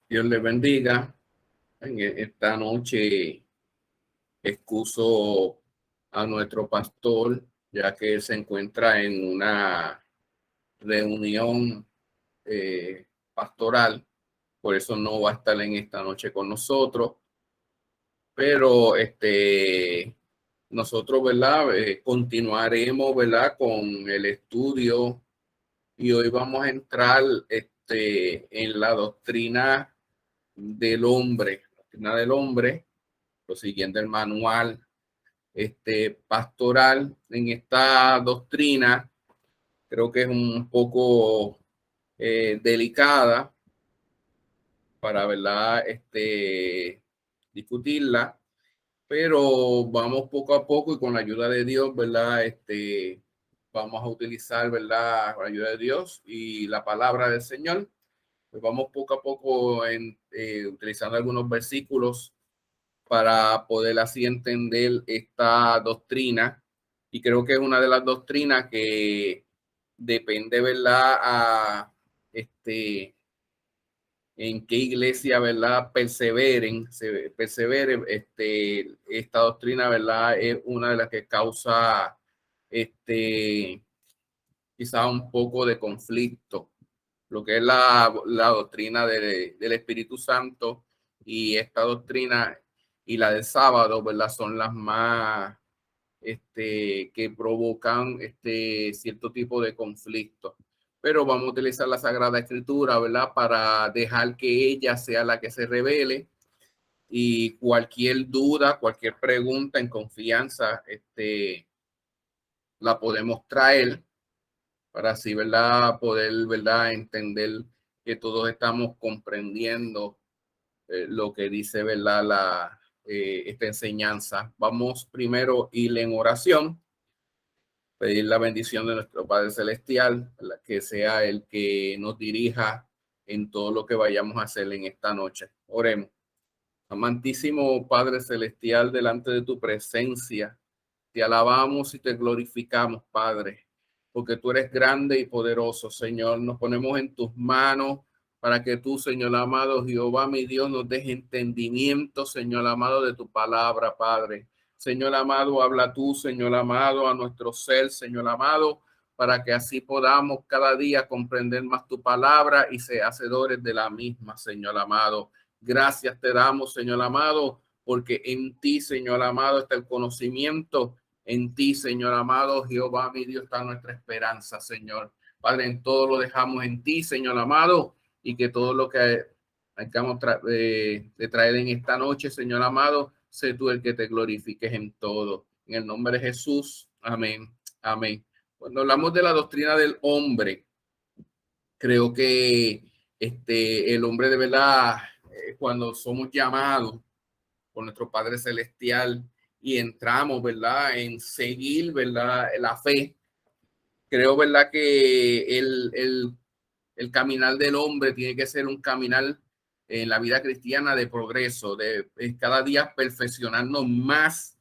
Dios les bendiga. En esta noche excuso a nuestro pastor, ya que él se encuentra en una reunión pastoral, por eso no va a estar en esta noche con nosotros. Pero nosotros, ¿verdad? Continuaremos, ¿verdad? Con el estudio y hoy vamos a entrar en la doctrina del hombre, lo siguiente el manual pastoral en esta doctrina. Creo que es un poco delicada para, ¿verdad? Discutirla, pero vamos poco a poco y con la ayuda de Dios, ¿verdad? Vamos a utilizar, ¿verdad? La ayuda de Dios y la palabra del Señor. Pues vamos poco a poco utilizando algunos versículos para poder así entender esta doctrina. Y creo que es una de las doctrinas que depende, ¿verdad? En qué iglesia, ¿verdad? Perseveren. Esta doctrina, ¿verdad? Es una de las que causa, quizá un poco de conflicto. Lo que es la doctrina del Espíritu Santo y esta doctrina y la del sábado, ¿verdad? Son las más que provocan cierto tipo de conflicto. Pero vamos a utilizar la Sagrada Escritura, ¿verdad? Para dejar que ella sea la que se revele y cualquier duda, cualquier pregunta en confianza, la podemos traer para así, ¿verdad? Poder, ¿verdad? Entender que todos estamos comprendiendo lo que dice, ¿verdad? Esta enseñanza. Vamos primero ir en oración, pedir la bendición de nuestro Padre Celestial, ¿verdad? Que sea el que nos dirija en todo lo que vayamos a hacer en esta noche. Oremos. Amantísimo Padre Celestial, delante de tu presencia, te alabamos y te glorificamos, Padre, porque tú eres grande y poderoso, Señor. Nos ponemos en tus manos para que tú, Señor amado, Jehová, mi Dios, nos deje entendimiento, Señor amado, de tu palabra, Padre. Señor amado, habla tú, Señor amado, a nuestro ser, Señor amado, para que así podamos cada día comprender más tu palabra y ser hacedores de la misma, Señor amado. Gracias te damos, Señor amado, porque en ti, Señor amado, está el conocimiento. En ti, Señor amado, Jehová, mi Dios, está nuestra esperanza, Señor. Padre, en todo lo dejamos en ti, Señor amado, y que todo lo que acabamos de traer en esta noche, Señor amado, sé tú el que te glorifiques en todo. En el nombre de Jesús. Amén. Amén. Cuando hablamos de la doctrina del hombre, creo que el hombre de verdad, cuando somos llamados por nuestro Padre Celestial y entramos, ¿verdad? En seguir, ¿verdad? La fe. Creo, ¿verdad? Que el caminar del hombre tiene que ser un caminar en la vida cristiana de progreso, de cada día perfeccionarnos más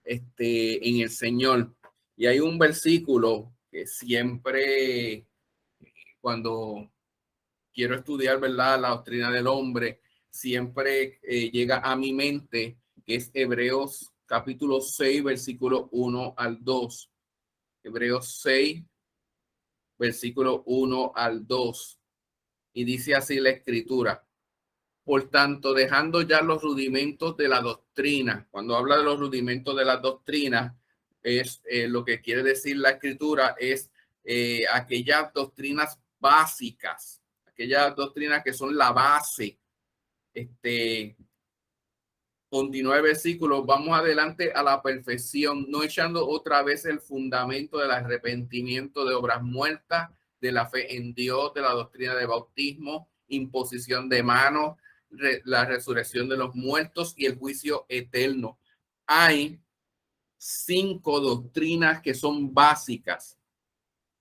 en el Señor. Y hay un versículo que siempre, cuando quiero estudiar, ¿verdad? La doctrina del hombre, siempre llega a mi mente, que es Hebreos capítulo 6, versículo 1 al 2. Hebreos 6, versículo 1 al 2. Y dice así la escritura. Por tanto, dejando ya los rudimentos de la doctrina, cuando habla de los rudimentos de la doctrina, es lo que quiere decir la escritura, es aquellas doctrinas básicas, aquellas doctrinas que son la base. Continúa el versículo, vamos adelante a la perfección, no echando otra vez el fundamento del arrepentimiento de obras muertas, de la fe en Dios, de la doctrina de bautismo, imposición de manos, la resurrección de los muertos y el juicio eterno. Hay 5 doctrinas que son básicas,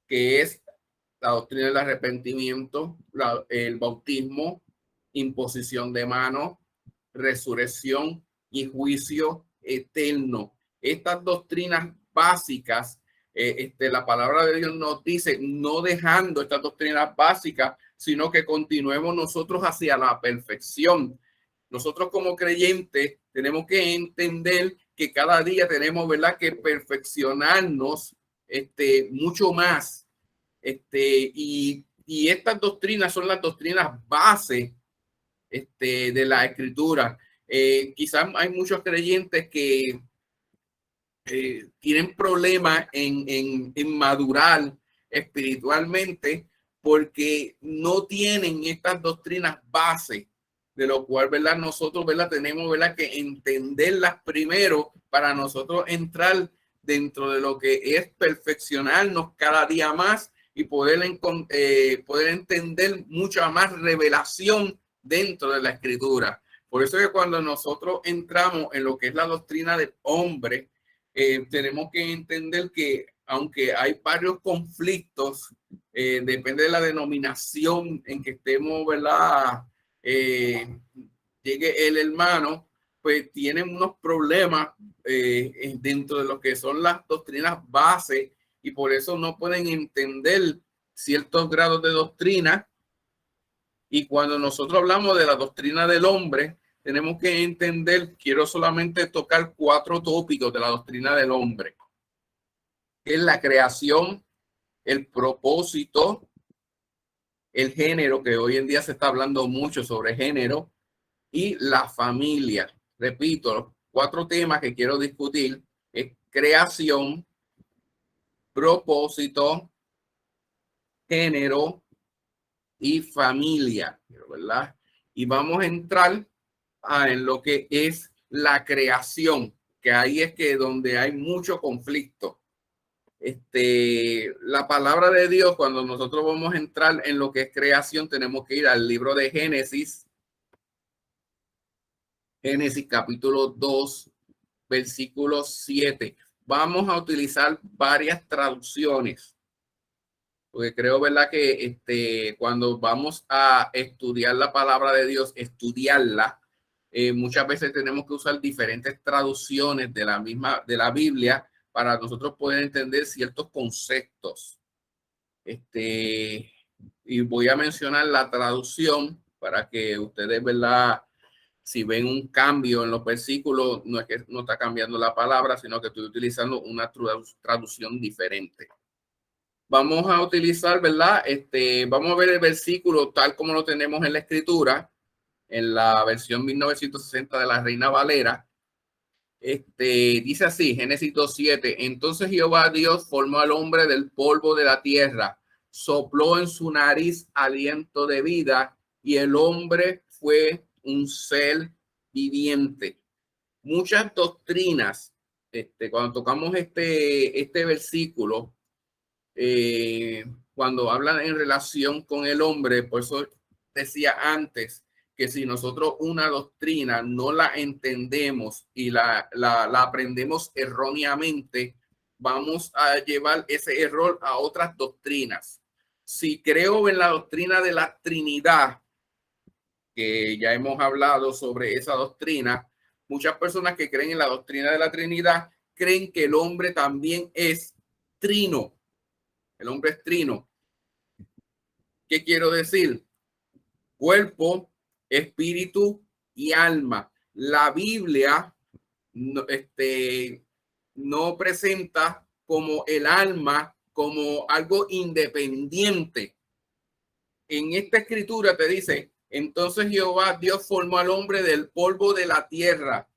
que es la doctrina del arrepentimiento, el bautismo, imposición de manos, resurrección y juicio eterno. Estas doctrinas básicas, la palabra de Dios nos dice, no dejando estas doctrinas básicas, sino que continuemos nosotros hacia la perfección. Nosotros como creyentes tenemos que entender que cada día tenemos, ¿verdad?, que perfeccionarnos mucho más. Y estas doctrinas son las doctrinas base de la escritura. Quizás hay muchos creyentes que tienen problemas en madurar espiritualmente porque no tienen estas doctrinas base, de lo cual, ¿verdad?, nosotros, ¿verdad?, tenemos, ¿verdad?, que entenderlas primero para nosotros entrar dentro de lo que es perfeccionarnos cada día más y poder entender mucha más revelación dentro de la escritura. Por eso que cuando nosotros entramos en lo que es la doctrina del hombre, tenemos que entender que aunque hay varios conflictos, depende de la denominación en que estemos, ¿verdad? Llegue el hermano, pues tienen unos problemas dentro de lo que son las doctrinas base y por eso no pueden entender ciertos grados de doctrina. Y cuando nosotros hablamos de la doctrina del hombre, tenemos que entender, quiero solamente tocar 4 tópicos de la doctrina del hombre, que es la creación, el propósito, el género, que hoy en día se está hablando mucho sobre género, y la familia. Repito, los 4 temas que quiero discutir es creación, propósito, género y familia, ¿verdad? Y vamos a entrar en lo que es la creación, que ahí es que donde hay mucho conflicto. La palabra de Dios, cuando nosotros vamos a entrar en lo que es creación, tenemos que ir al libro de Génesis, Génesis capítulo 2, versículo 7. Vamos a utilizar varias traducciones, porque creo, ¿verdad?, que cuando vamos a estudiar la palabra de Dios, estudiarla, muchas veces tenemos que usar diferentes traducciones de la Biblia para nosotros poder entender ciertos conceptos. Y voy a mencionar la traducción para que ustedes, ¿verdad?, si ven un cambio en los versículos, no es que no está cambiando la palabra, sino que estoy utilizando una traducción diferente. Vamos a utilizar, ¿verdad? Vamos a ver el versículo tal como lo tenemos en la escritura, en la versión 1960 de la Reina Valera. Dice así, Génesis 2:7. Entonces Jehová Dios formó al hombre del polvo de la tierra, sopló en su nariz aliento de vida y el hombre fue un ser viviente. Muchas doctrinas, cuando tocamos este versículo, cuando hablan en relación con el hombre, por eso decía antes que si nosotros una doctrina no la entendemos y la aprendemos erróneamente, vamos a llevar ese error a otras doctrinas. Si creo en la doctrina de la Trinidad, que ya hemos hablado sobre esa doctrina, muchas personas que creen en la doctrina de la Trinidad creen que el hombre también es trino. El hombre es trino. ¿Qué quiero decir? Cuerpo, espíritu y alma. La Biblia no presenta como el alma como algo independiente. En esta escritura te dice, entonces Jehová Dios formó al hombre del polvo de la tierra.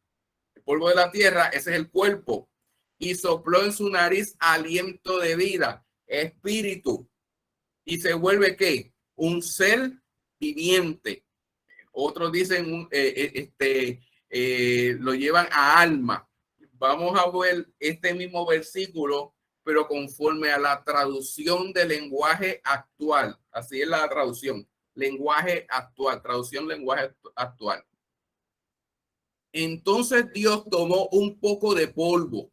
El polvo de la tierra, ese es el cuerpo. Y sopló en su nariz aliento de vida, espíritu. Y se vuelve ¿qué? Un ser viviente. Otros dicen lo llevan a alma. Vamos a ver este mismo versículo, pero conforme a la traducción del lenguaje actual. Así es la traducción. Lenguaje actual, traducción lenguaje actual. Entonces Dios tomó un poco de polvo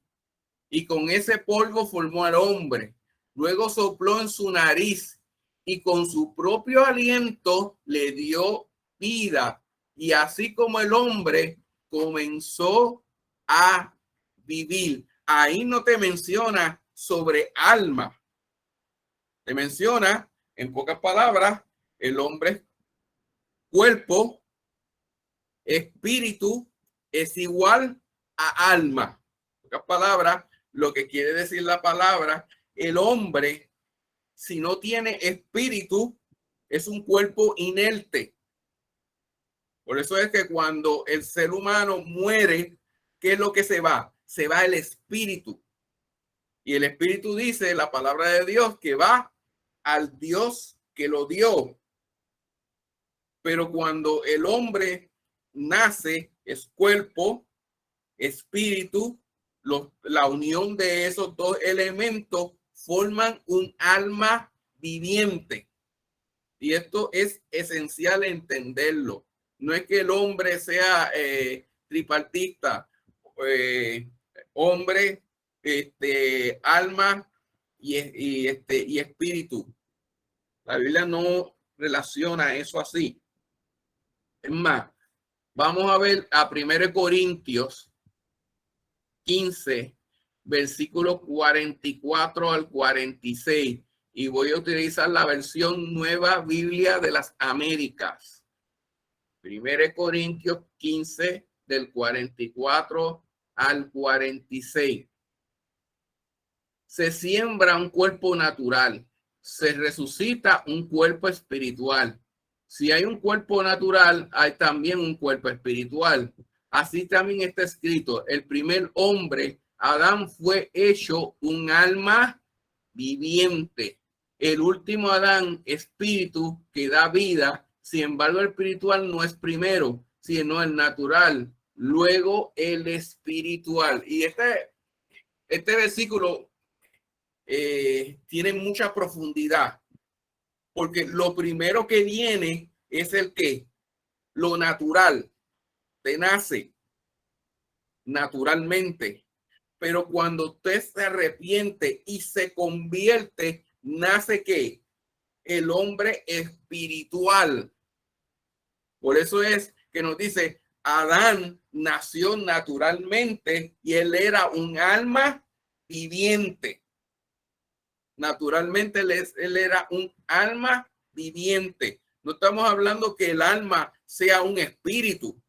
y con ese polvo formó al hombre. Luego sopló en su nariz y con su propio aliento le dio vida. Y así como el hombre comenzó a vivir. Ahí no te menciona sobre alma. Te menciona, en pocas palabras, El hombre es cuerpo, espíritu es igual a alma. En otras palabras, lo que quiere decir la palabra, el hombre, si no tiene espíritu, es un cuerpo inerte. Por eso es que cuando el ser humano muere, ¿qué es lo que se va? Se va el espíritu. Y el espíritu dice, la palabra de Dios, que va al Dios que lo dio. Pero cuando el hombre nace, es cuerpo, espíritu, la unión de esos dos elementos forman un alma viviente. Y esto es esencial entenderlo. No es que el hombre sea tripartita, hombre, alma y espíritu. La Biblia no relaciona eso así. Es más, vamos a ver a 1 Corintios 15, versículos 44 al 46. Y voy a utilizar la versión Nueva Biblia de las Américas. 1 Corintios 15, del 44 al 46. Se siembra un cuerpo natural, se resucita un cuerpo espiritual. Si hay un cuerpo natural, hay también un cuerpo espiritual. Así también está escrito, el primer hombre, Adán, fue hecho un alma viviente. El último Adán, espíritu que da vida. Sin embargo, el espiritual no es primero, sino el natural, luego el espiritual. Y este versículo tiene mucha profundidad, porque lo primero que viene es el que lo natural te nace naturalmente, pero cuando usted se arrepiente y se convierte, nace que el hombre espiritual. Por eso es que nos dice, Adán nació naturalmente y él era un alma viviente. Naturalmente él era un alma viviente. No estamos hablando que el alma sea un espíritu.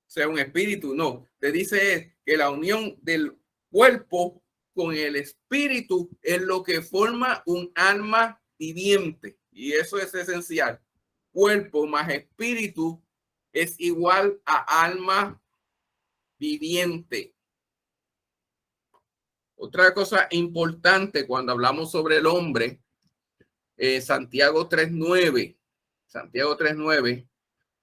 Sea un espíritu, no. Te dice que la unión del cuerpo con el espíritu es lo que forma un alma viviente. Y eso es esencial. Cuerpo más espíritu es igual a alma viviente. Otra cosa importante cuando hablamos sobre el hombre, Santiago 3:9, Santiago 3:9,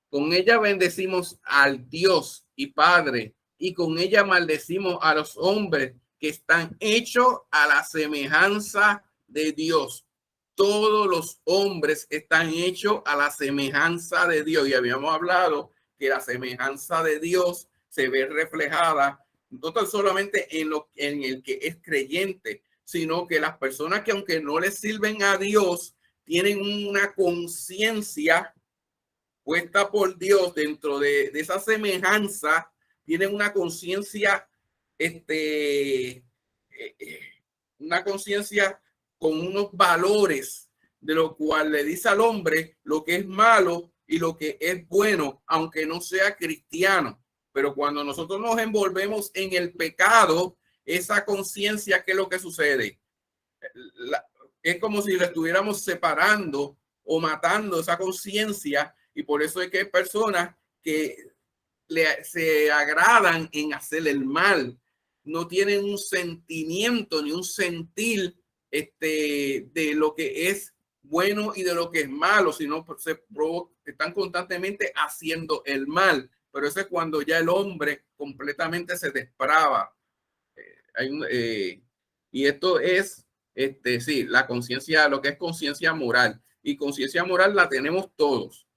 con ella bendecimos al Dios y Padre, y con ella maldecimos a los hombres que están hechos a la semejanza de Dios. Todos los hombres están hechos a la semejanza de Dios. Y habíamos hablado que la semejanza de Dios se ve reflejada no tan solamente en el que es creyente, sino que las personas que aunque no les sirven a Dios, tienen una conciencia puesta por Dios dentro de esa semejanza, tienen una conciencia, una conciencia con unos valores, de lo cual le dice al hombre lo que es malo y lo que es bueno, aunque no sea cristiano. Pero cuando nosotros nos envolvemos en el pecado, esa conciencia, ¿qué es lo que sucede? Es como si lo estuviéramos separando o matando esa conciencia, y por eso es que hay personas que se agradan en hacer el mal, no tienen un sentimiento ni un sentir de lo que es bueno y de lo que es malo, sino están constantemente haciendo el mal. Pero eso es cuando ya el hombre completamente se desprava. Y esto es, sí, la conciencia, lo que es conciencia moral. Y conciencia moral la tenemos todos.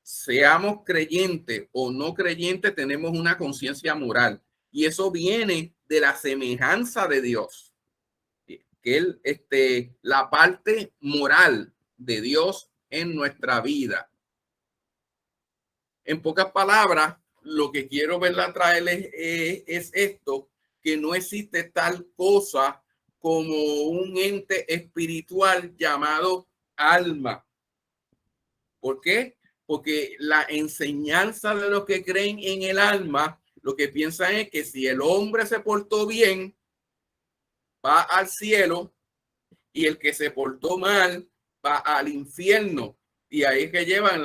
Seamos creyentes o no creyentes, tenemos una conciencia moral. Y eso viene de la semejanza de Dios. Que él, la parte moral de Dios en nuestra vida. En pocas palabras, lo que quiero verla traerles es esto, que no existe tal cosa como un ente espiritual llamado alma. ¿Por qué? Porque la enseñanza de los que creen en el alma, lo que piensan es que si el hombre se portó bien, va al cielo, y el que se portó mal va al infierno. Y ahí es que llevan,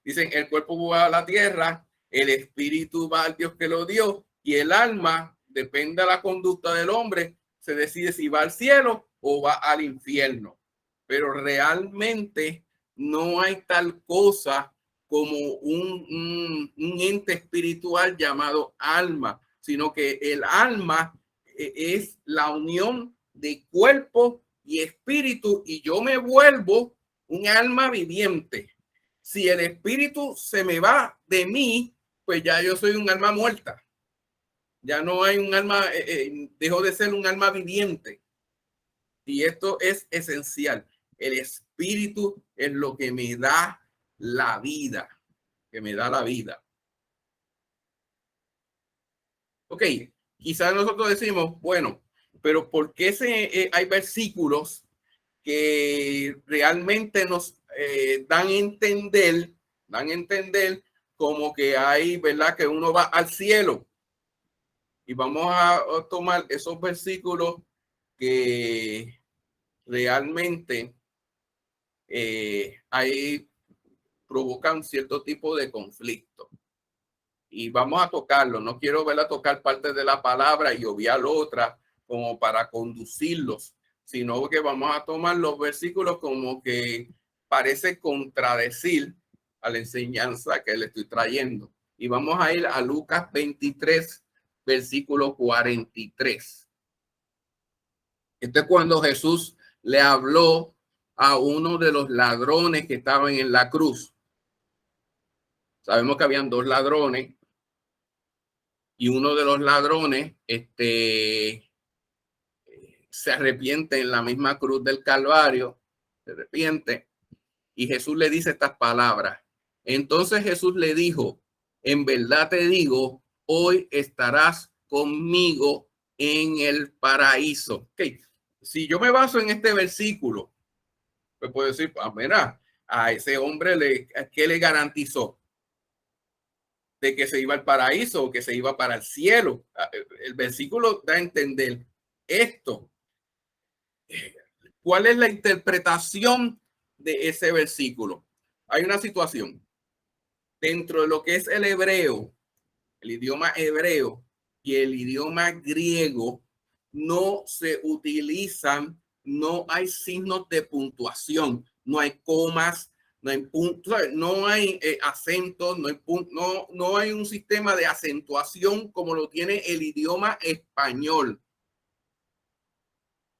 dicen, el cuerpo va a la tierra, el espíritu va al Dios que lo dio, y el alma, depende de la conducta del hombre, se decide si va al cielo o va al infierno. Pero realmente no hay tal cosa como un ente espiritual llamado alma, sino que el alma es la unión de cuerpo y espíritu, y yo me vuelvo un alma viviente. Si el espíritu se me va de mí, pues ya yo soy un alma muerta. Ya no hay un alma, dejó de ser un alma viviente. Y esto es esencial. El espíritu es lo que me da la vida, que me da la vida. Ok, quizás nosotros decimos, bueno, pero ¿por qué hay versículos que realmente nos dan a entender como que hay, ¿verdad? Que uno va al cielo? Y vamos a tomar esos versículos que realmente ahí provocan cierto tipo de conflicto. Y vamos a tocarlo. No quiero ver a tocar parte de la palabra y obviar otra como para conducirlos, sino que vamos a tomar los versículos como que parece contradecir a la enseñanza que le estoy trayendo. Y vamos a ir a Lucas 23, versículo 43. Este es cuando Jesús le habló a uno de los ladrones que estaban en la cruz. Sabemos que habían dos ladrones, y uno de los ladrones se arrepiente en la misma cruz del Calvario, se arrepiente, y Jesús le dice estas palabras. Entonces Jesús le dijo, en verdad te digo, hoy estarás conmigo en el paraíso. Okay. Si yo me baso en este versículo, pues puedo decir, mira, a ese hombre ¿qué le garantizó? De que se iba al paraíso o que se iba para el cielo. El versículo da a entender esto. ¿Cuál es la interpretación de ese versículo? Hay una situación dentro de lo que es el hebreo, el idioma hebreo y el idioma griego, no se utilizan, no hay signos de puntuación, no hay comas, no hay puntos, no hay acentos, no hay no hay un sistema de acentuación como lo tiene el idioma español.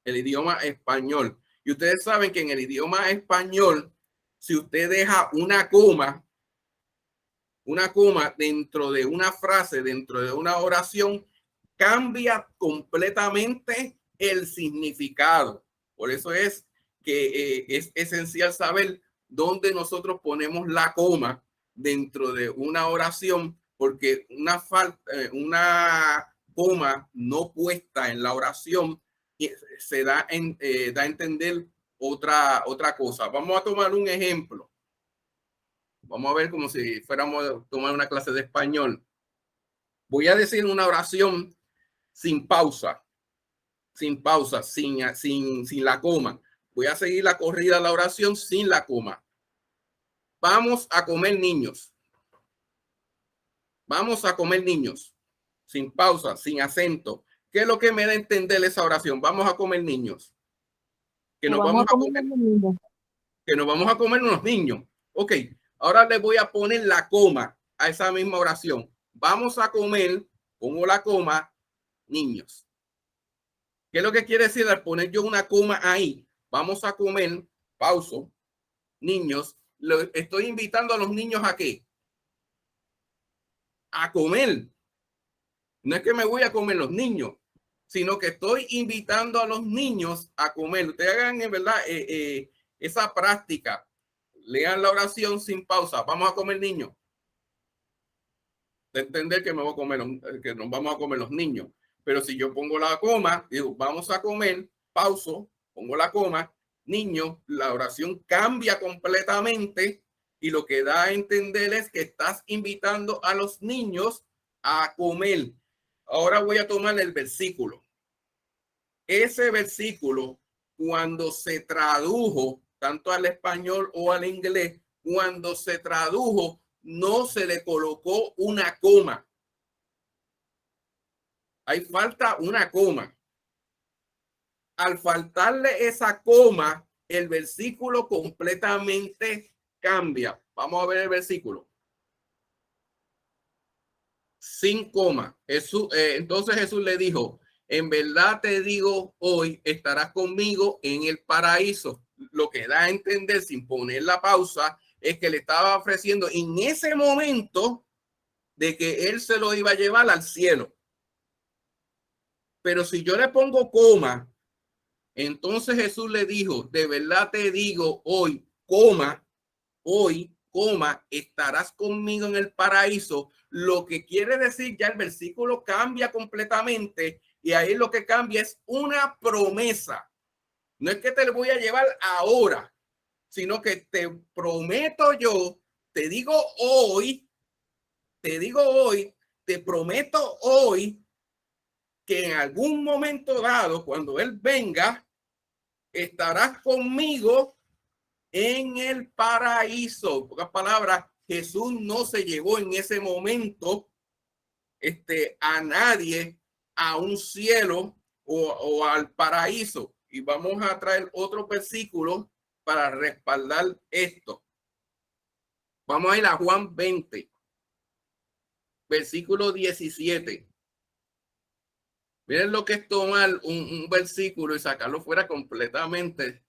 El idioma español. Y ustedes saben que en el idioma español, si usted deja una coma dentro de una frase, dentro de una oración, cambia completamente el significado. Por eso es que es esencial saber dónde nosotros ponemos la coma dentro de una oración, porque una coma no puesta en la oración se da a entender otra cosa. Vamos a tomar un ejemplo. Vamos a ver como si fuéramos a tomar una clase de español. Voy a decir una oración sin pausa, sin la coma. Voy a seguir la corrida de la oración sin la coma. Vamos a comer niños. Vamos a comer niños. Sin pausa, sin acento. ¿Qué es lo que me da a entender esa oración? Vamos a comer niños. Que nos vamos a comer niños. Que nos vamos a comer unos niños. Ok, ahora le voy a poner la coma a esa misma oración. Vamos a comer, pongo la coma, niños. ¿Qué es lo que quiere decir al poner yo una coma ahí? Vamos a comer, pauso, niños. Estoy invitando a los niños a qué? A comer. No es que me voy a comer los niños, sino que estoy invitando a los niños a comer. Ustedes hagan en verdad esa práctica. Lean la oración sin pausa. Vamos a comer niños. De entender que me voy a comer, que nos vamos a comer los niños. Pero si yo pongo la coma, digo, vamos a comer, pauso, pongo la coma, niños, la oración cambia completamente y lo que da a entender es que estás invitando a los niños a comer. Ahora voy a tomar el versículo. Ese versículo, cuando se tradujo tanto al español o al inglés, cuando se tradujo, no se le colocó una coma. Hay falta una coma. Al faltarle esa coma, el versículo completamente cambia. Vamos a ver el versículo. Sin coma. Entonces Jesús le dijo, en verdad te digo, hoy estarás conmigo en el paraíso. Lo que da a entender sin poner la pausa es que le estaba ofreciendo en ese momento de que él se lo iba a llevar al cielo. Pero si yo le pongo coma, entonces Jesús le dijo, de verdad te digo, hoy, estarás conmigo en el paraíso. Lo que quiere decir, ya el versículo cambia completamente y ahí lo que cambia es una promesa. No es que te lo voy a llevar ahora, sino que te prometo yo, te digo hoy, te prometo hoy que en algún momento dado, cuando Él venga, estarás conmigo en el paraíso. En pocas palabras, Jesús no se llevó en ese momento a nadie a un cielo o al paraíso. Y vamos a traer otro versículo para respaldar esto. Vamos a ir a Juan 20, versículo 17. Miren lo que es tomar un versículo y sacarlo fuera completamente.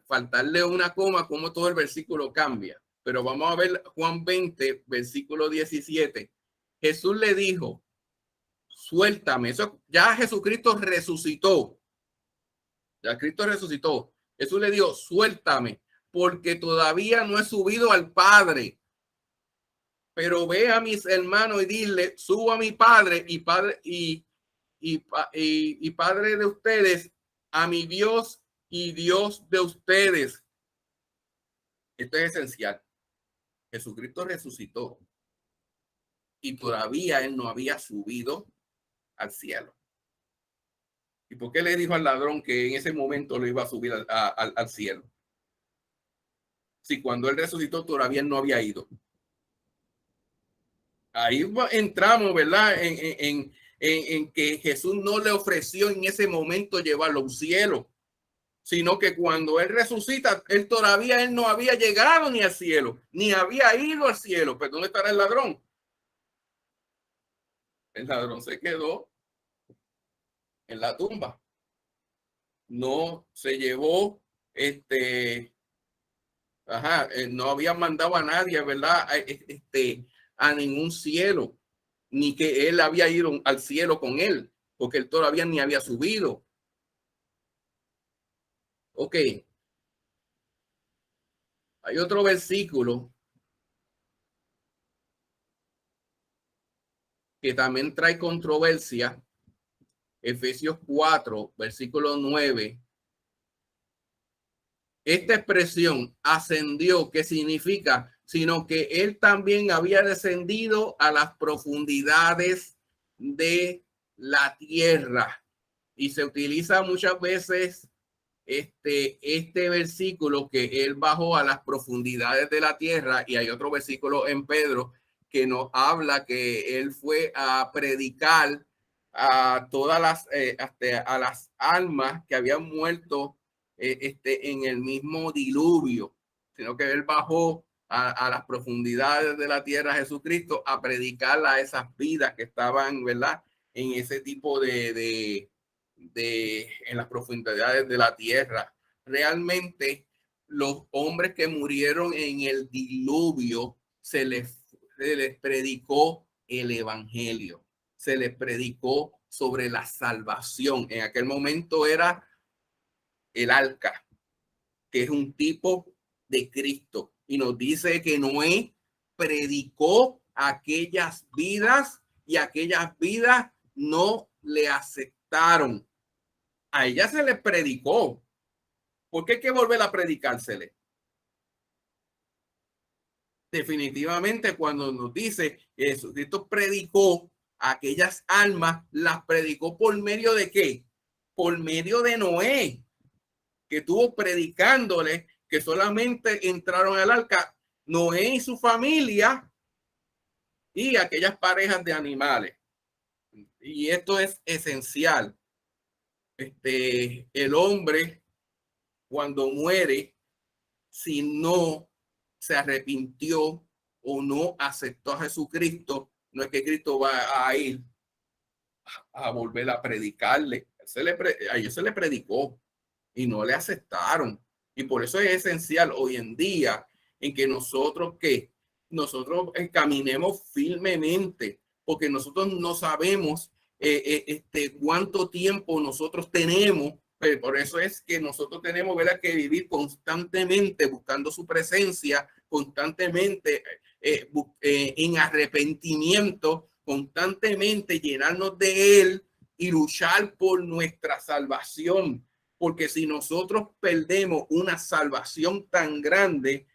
Faltarle una coma, como todo el versículo cambia. Pero vamos a ver Juan 20, versículo 17. Jesús le dijo, suéltame. Eso, ya Jesucristo resucitó. Ya Cristo resucitó. Jesús le dijo, suéltame, porque todavía no he subido al Padre. Pero ve a mis hermanos y dile, subo a mi Padre y Padre y Padre de ustedes, a mi Dios y Dios de ustedes. Esto es esencial. Jesucristo resucitó y todavía él no había subido al cielo. ¿Y por qué le dijo al ladrón que en ese momento lo iba a subir al cielo? Si cuando él resucitó todavía no había ido. Ahí entramos, ¿verdad? En que Jesús no le ofreció en ese momento llevarlo a un cielo, sino que cuando él resucita, él no había llegado ni al cielo, ni había ido al cielo. ¿Pero dónde estará el ladrón? El ladrón se quedó en la tumba. No se llevó, no había mandado a nadie, ¿verdad? A ningún cielo, ni que él había ido al cielo con él, porque él todavía ni había subido. Ok. Hay otro versículo que también trae controversia. Efesios 4, versículo 9. Esta expresión ascendió, ¿qué significa? Sino que él también había descendido a las profundidades de la tierra. Y se utiliza muchas veces este versículo, que él bajó a las profundidades de la tierra, y hay otro versículo en Pedro que nos habla que él fue a predicar a todas a las almas que habían muerto en el mismo diluvio, sino que él bajó a las profundidades de la tierra, Jesucristo, a predicar a esas vidas que estaban, ¿verdad?, en ese tipo en las profundidades de la tierra. Realmente los hombres que murieron en el diluvio se les predicó el evangelio, se les predicó sobre la salvación. En aquel momento era el arca, que es un tipo de Cristo, y nos dice que Noé predicó aquellas vidas y aquellas vidas no le aceptaron. A ella se les predicó, ¿Por qué hay que volver a predicársele? Definitivamente cuando nos dice que Jesucristo predicó a aquellas almas, las predicó por medio de qué? Por medio de Noé, que estuvo predicándole que solamente entraron al arca Noé y su familia y aquellas parejas de animales. Y esto es esencial. El hombre cuando muere, si no se arrepintió o no aceptó a Jesucristo, no es que Cristo va a ir a volver a predicarle. A ellos se le predicó y no le aceptaron. Y por eso es esencial hoy en día en que nosotros caminemos firmemente, porque nosotros no sabemos cuánto tiempo nosotros tenemos. Pero por eso es que nosotros tenemos, ¿verdad?, que vivir constantemente buscando su presencia, constantemente en arrepentimiento, constantemente llenarnos de él y luchar por nuestra salvación. Porque si nosotros perdemos una salvación tan grande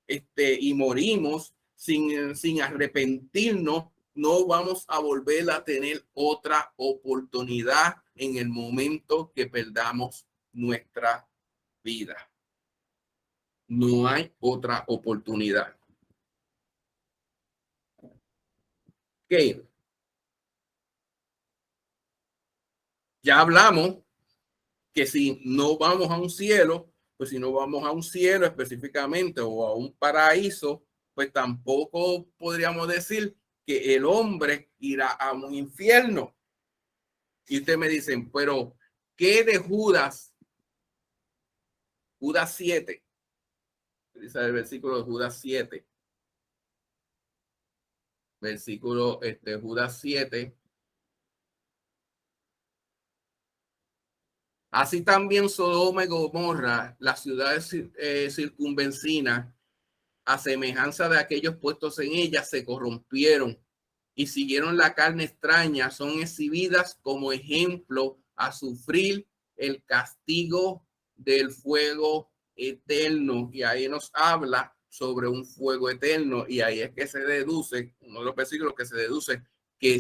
y morimos sin arrepentirnos, no vamos a volver a tener otra oportunidad en el momento que perdamos nuestra vida. No hay otra oportunidad. Okay. Ya hablamos que si no vamos a un cielo, pues si no vamos a un cielo específicamente o a un paraíso, pues tampoco podríamos decir que el hombre irá a un infierno. Y ustedes me dicen, pero ¿qué de Judas? Judas 7. Dice el versículo de Judas 7. Versículo Judas 7. Así también Sodoma y Gomorra, las ciudades circunvecinas, a semejanza de aquellos puestos en ellas, se corrompieron y siguieron la carne extraña, son exhibidas como ejemplo a sufrir el castigo del fuego eterno. Y ahí nos habla sobre un fuego eterno, y ahí es que se deduce, uno de los versículos que se deduce que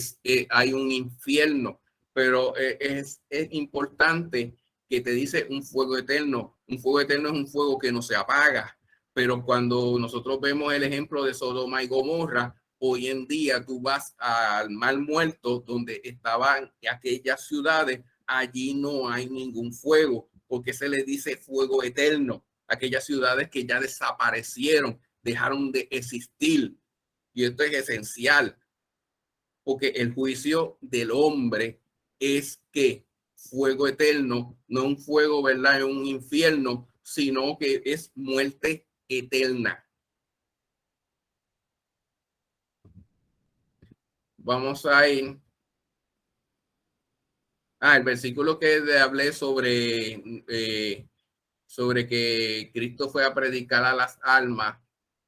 hay un infierno. Pero es importante que te dice un fuego eterno. Un fuego eterno es un fuego que no se apaga. Pero cuando nosotros vemos el ejemplo de Sodoma y Gomorra, hoy en día tú vas al Mar Muerto, donde estaban aquellas ciudades, allí no hay ningún fuego, porque se le dice fuego eterno. Aquellas ciudades que ya desaparecieron, dejaron de existir. Y esto es esencial, porque el juicio del hombre es que fuego eterno, no un fuego, ¿verdad?, en un infierno, sino que es muerte eterna. Vamos a ir el versículo que hablé sobre que Cristo fue a predicar a las almas,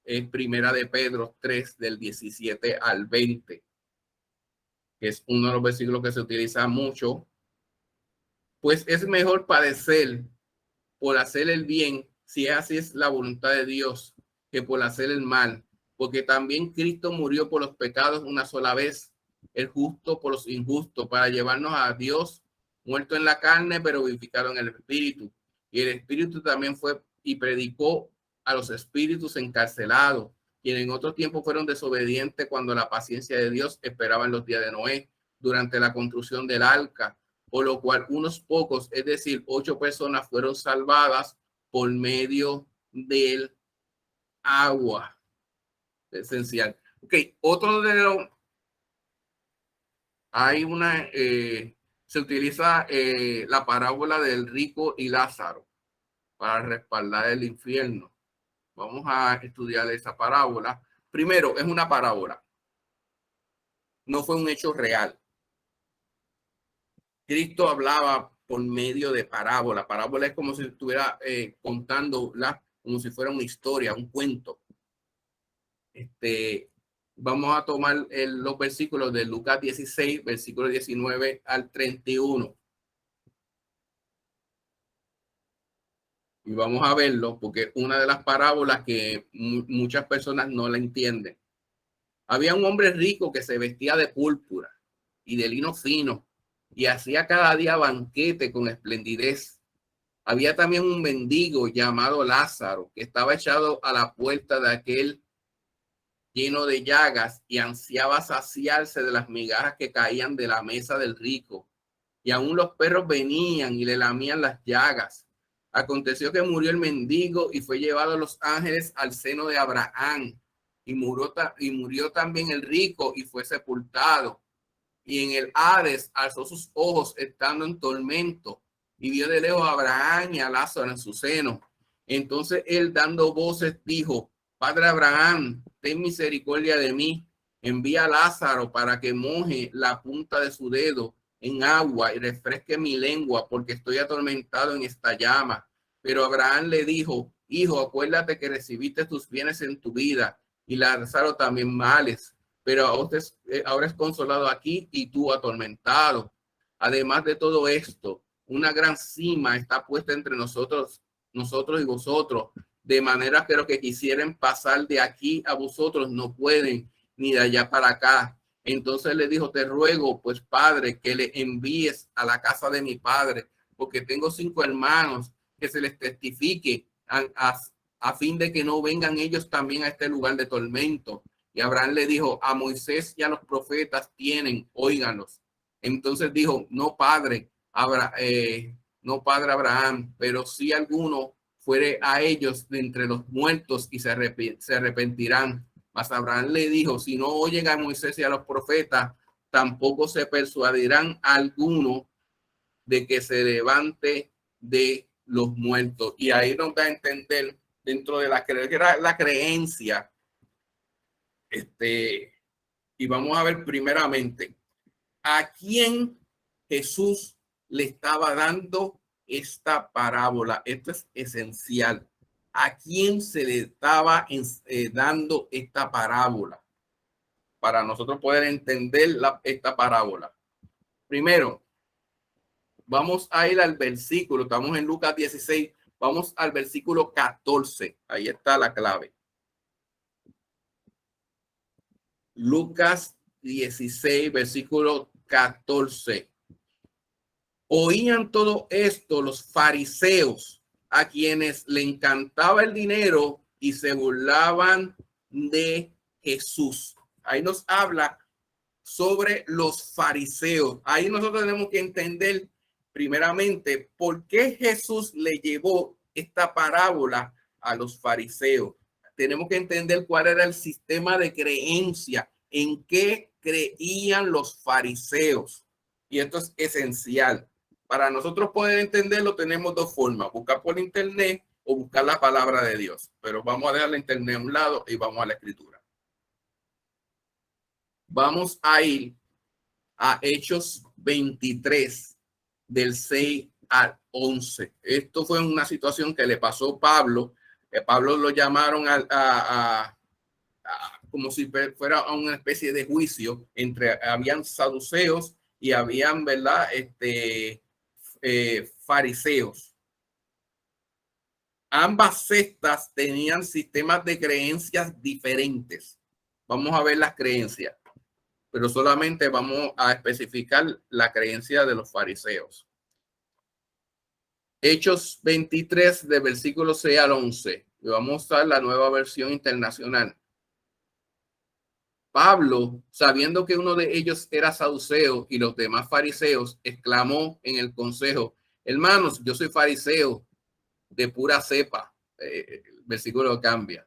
es Primera de Pedro 3, del 17 al 20, que es uno de los versículos que se utiliza mucho. Pues es mejor padecer por hacer el bien, si así es la voluntad de Dios, que por hacer el mal, porque también Cristo murió por los pecados una sola vez, el justo por los injustos, para llevarnos a Dios, muerto en la carne, pero vivificado en el espíritu. Y el espíritu también fue y predicó a los espíritus encarcelados, quienes en otro tiempo fueron desobedientes cuando la paciencia de Dios esperaba en los días de Noé, durante la construcción del arca, por lo cual unos pocos, es decir, 8 personas, fueron salvadas por medio del agua. Esencial. Ok, otro de los... Hay una... se utiliza la parábola del rico y Lázaro para respaldar el infierno. Vamos a estudiar esa parábola. Primero, es una parábola. No fue un hecho real. Cristo hablaba por medio de parábola. Parábola es como si estuviera contando como si fuera una historia, un cuento. Vamos a tomar los versículos de Lucas 16, versículo 19 al 31. Y vamos a verlo porque una de las parábolas que muchas personas no la entienden. Había un hombre rico que se vestía de púrpura y de lino fino y hacía cada día banquete con esplendidez. Había también un mendigo llamado Lázaro que estaba echado a la puerta de aquel lleno de llagas y ansiaba saciarse de las migajas que caían de la mesa del rico. Y aún los perros venían y le lamían las llagas. Aconteció que murió el mendigo y fue llevado a los ángeles al seno de Abraham. Y murió también el rico y fue sepultado. Y en el Hades alzó sus ojos estando en tormento y vio de lejos a Abraham y a Lázaro en su seno. Entonces él, dando voces, dijo: Padre Abraham, ten misericordia de mí, envía a Lázaro para que moje la punta de su dedo en agua y refresque mi lengua, porque estoy atormentado en esta llama. Pero Abraham le dijo: Hijo, acuérdate que recibiste tus bienes en tu vida y Lázaro también males, pero ahora es consolado aquí y tú atormentado. Además de todo esto, una gran cima está puesta entre nosotros y vosotros, de manera que los que quisieren pasar de aquí a vosotros no pueden, ni de allá para acá. Entonces le dijo: te ruego, pues, Padre, que le envíes a la casa de mi padre, porque tengo 5 hermanos, que se les testifique a fin de que no vengan ellos también a este lugar de tormento. Y Abraham le dijo: a Moisés y a los profetas tienen, óiganlos. Entonces dijo: no, padre Abraham, pero si alguno fuere a ellos de entre los muertos y se arrepentirán. Mas Abraham le dijo: si no oyen a Moisés y a los profetas, tampoco se persuadirán alguno de que se levante de los muertos. Y ahí nos da a entender, dentro de la creencia, y vamos a ver primeramente a quién Jesús le estaba dando esta parábola. Esto es esencial. ¿A quién se le estaba dando esta parábola? Para nosotros poder entender esta parábola. Primero, vamos a ir al versículo. Estamos en Lucas 16. Vamos al versículo 14. Ahí está la clave. Lucas 16, versículo 14. Oían todo esto los fariseos, a quienes le encantaba el dinero y se burlaban de Jesús. Ahí nos habla sobre los fariseos. Ahí nosotros tenemos que entender primeramente por qué Jesús le llevó esta parábola a los fariseos. Tenemos que entender cuál era el sistema de creencia, en qué creían los fariseos. Y esto es esencial. Para nosotros poder entenderlo tenemos 2 formas: buscar por internet o buscar la palabra de Dios. Pero vamos a dejar la internet a un lado y vamos a la escritura. Vamos a ir a Hechos 23, del 6 al 11. Esto fue una situación que le pasó a Pablo. Pablo lo llamaron como si fuera a una especie de juicio habían saduceos y habían, ¿verdad? Fariseos. Ambas sectas tenían sistemas de creencias diferentes. Vamos a ver las creencias, pero solamente vamos a especificar la creencia de los fariseos. Hechos 23, de versículo 6 al 11. Y vamos a usar la Nueva Versión Internacional. Pablo, sabiendo que uno de ellos era saduceo y los demás fariseos, exclamó en el consejo: hermanos, yo soy fariseo de pura cepa. El versículo cambia.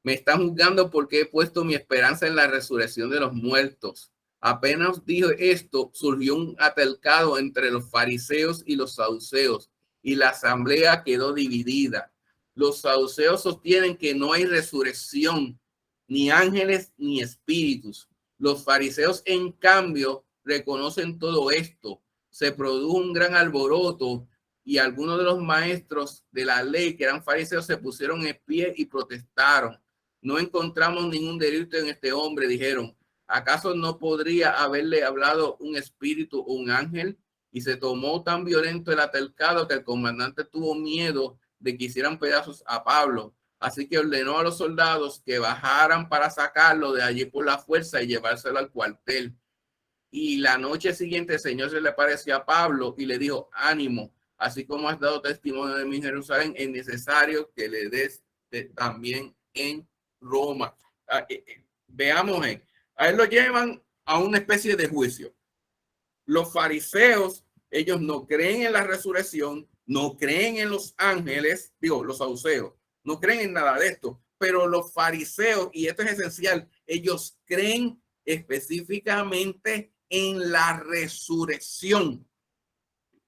Me están juzgando porque he puesto mi esperanza en la resurrección de los muertos. Apenas dijo esto, surgió un altercado entre los fariseos y los saduceos, y la asamblea quedó dividida. Los saduceos sostienen que no hay resurrección, ni ángeles ni espíritus. Los fariseos, en cambio, reconocen todo esto. Se produjo un gran alboroto y algunos de los maestros de la ley, que eran fariseos, se pusieron en pie y protestaron. No encontramos ningún delito en este hombre, dijeron. ¿Acaso no podría haberle hablado un espíritu o un ángel? Y se tomó tan violento el altercado que el comandante tuvo miedo de que hicieran pedazos a Pablo. Así que ordenó a los soldados que bajaran para sacarlo de allí por la fuerza y llevárselo al cuartel. Y la noche siguiente el Señor se le apareció a Pablo y le dijo: ánimo, así como has dado testimonio de mí en Jerusalén, es necesario que le des también en Roma. Veamos, a él lo llevan a una especie de juicio. Los fariseos, ellos no creen en la resurrección, no creen en los ángeles, digo, los saduceos, no creen en nada de esto, pero los fariseos, y esto es esencial, ellos creen específicamente en la resurrección.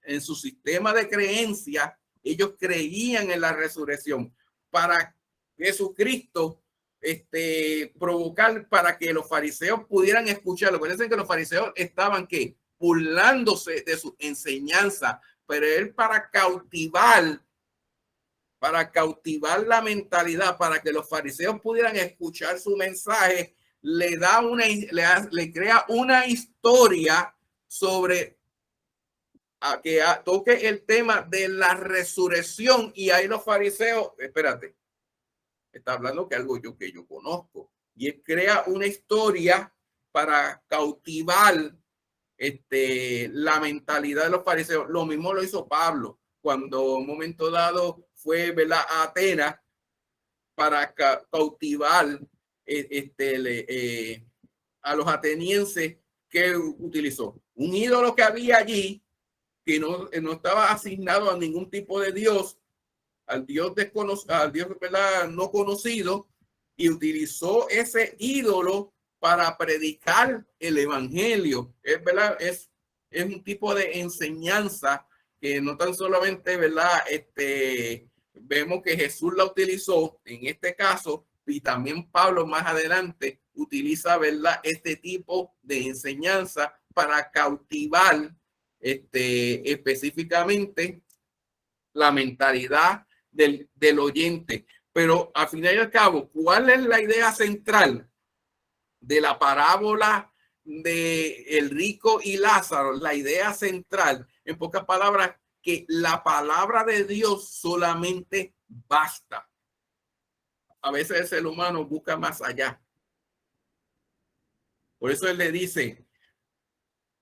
En su sistema de creencia, ellos creían en la resurrección para Jesucristo provocar, para que los fariseos pudieran escucharlo. Parece que los fariseos estaban burlándose de su enseñanza, pero él para cautivar la mentalidad, para que los fariseos pudieran escuchar su mensaje, le crea una historia sobre que toque el tema de la resurrección. Y ahí los fariseos, espérate, está hablando que algo que yo conozco, y él crea una historia para cautivar la mentalidad de los fariseos. Lo mismo lo hizo Pablo cuando en un momento dado fue, ¿verdad?, a Atenas para cautivar a los atenienses. Que utilizó un ídolo que había allí, que no estaba asignado a ningún tipo de Dios, al Dios desconocido, al Dios, ¿verdad?, no conocido, y utilizó ese ídolo para predicar el evangelio. Es verdad, es un tipo de enseñanza que no tan solamente, ¿verdad?, vemos que Jesús la utilizó en este caso, y también Pablo más adelante utiliza, ¿verdad?, este tipo de enseñanza para cautivar específicamente la mentalidad del oyente. Pero al final y al cabo, ¿cuál es la idea central de la parábola de el rico y Lázaro? La idea central, en pocas palabras, que la palabra de Dios solamente basta. A veces el ser humano busca más allá. Por eso él le dice: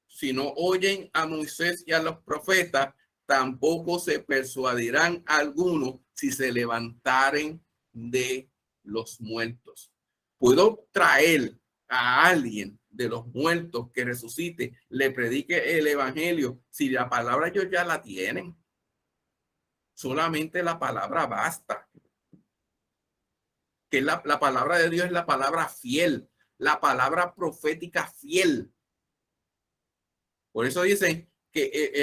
si no oyen a Moisés y a los profetas, tampoco se persuadirán algunos si se levantaren de los muertos. Puedo traer a alguien de los muertos que resucite, le predique el evangelio, si la palabra ellos ya la tienen. Solamente la palabra basta. Que la palabra de Dios es la palabra fiel, la palabra profética fiel. Por eso dicen que